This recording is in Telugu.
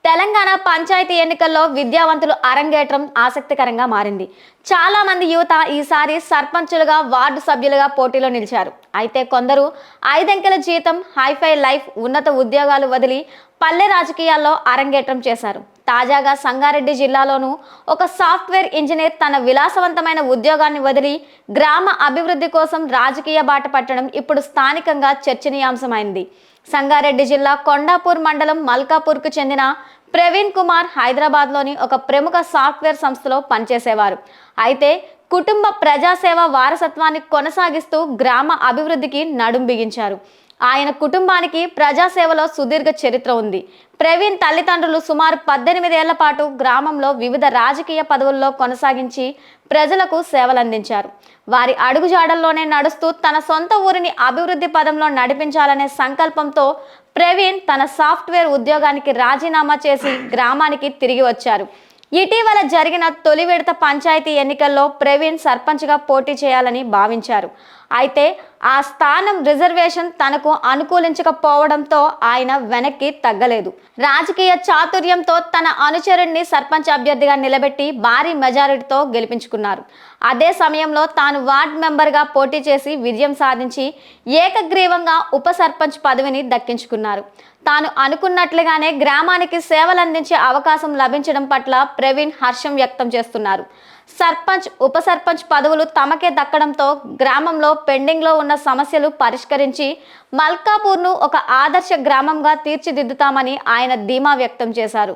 తెలంగాణ పంచాయతీ ఎన్నికల్లో విద్యావంతులు అరంగేట్రం ఆసక్తికరంగా మారింది. చాలా మంది యువత ఈసారి సర్పంచులుగా, వార్డు సభ్యులుగా పోటీలో నిలిచారు. అయితే కొందరు ఐదంకెల జీతం, హైఫై లైఫ్, ఉన్నత ఉద్యోగాలు వదిలి పల్లె రాజకీయాల్లో అరంగేట్రం చేశారు. తాజాగా సంగారెడ్డి జిల్లాలోనూ ఒక సాఫ్ట్వేర్ ఇంజనీర్ తన విలాసవంతమైన ఉద్యోగాన్ని వదిలి గ్రామ అభివృద్ధి కోసం రాజకీయ బాట పట్టడం ఇప్పుడు స్థానికంగా చర్చనీయాంశమైంది. సంగారెడ్డి జిల్లా కొండాపూర్ మండలం మల్కాపూర్కు చెందిన ప్రవీణ్ కుమార్ హైదరాబాద్లోని ఒక ప్రముఖ సాఫ్ట్వేర్ సంస్థలో పనిచేసేవారు. అయితే కుటుంబ ప్రజాసేవ వారసత్వాన్ని కొనసాగిస్తూ గ్రామ అభివృద్ధికి నడుం బిగించారు. ఆయన కుటుంబానికి ప్రజాసేవలో సుదీర్ఘ చరిత్ర ఉంది. ప్రవీణ్ తల్లిదండ్రులు సుమారు 18 ఏళ్ల పాటు గ్రామంలో వివిధ రాజకీయ పదవుల్లో కొనసాగించి ప్రజలకు సేవలందించారు. వారి అడుగుజాడల్లోనే నడుస్తూ తన సొంత ఊరిని అభివృద్ధి పదంలో నడిపించాలనే సంకల్పంతో ప్రవీణ్ తన సాఫ్ట్వేర్ ఉద్యోగానికి రాజీనామా చేసి గ్రామానికి తిరిగి వచ్చారు. ఇటీవల జరిగిన తొలి విడత పంచాయతీ ఎన్నికల్లో ప్రవీణ్ సర్పంచ్గా పోటీ చేయాలని భావించారు. అయితే ఆ స్థానం రిజర్వేషన్ తనకు అనుకూలించకపోవడంతో ఆయన వెనక్కి తగ్గలేదు. రాజకీయ చాతుర్యంతో తన అనుచరుడిని సర్పంచ్ అభ్యర్థిగా నిలబెట్టి భారీ మెజారిటీతో గెలిపించుకున్నారు. అదే సమయంలో తాను వార్డ్ మెంబర్గా పోటీ చేసి విజయం సాధించి ఏకగ్రీవంగా ఉప సర్పంచ్ పదవిని దక్కించుకున్నారు. తాను అనుకున్నట్లుగానే గ్రామానికి సేవలందించే అవకాశం లభించడం పట్ల ప్రవీణ్ హర్షం వ్యక్తం చేస్తున్నారు. సర్పంచ్, ఉప సర్పంచ్ పదవులు తమకే దక్కడంతో గ్రామంలో పెండింగ్లో ఉన్న సమస్యలు పరిష్కరించి మల్కాపూర్ను ఒక ఆదర్శ గ్రామంగా తీర్చిదిద్దుతామని ఆయన ధీమా వ్యక్తం చేశారు.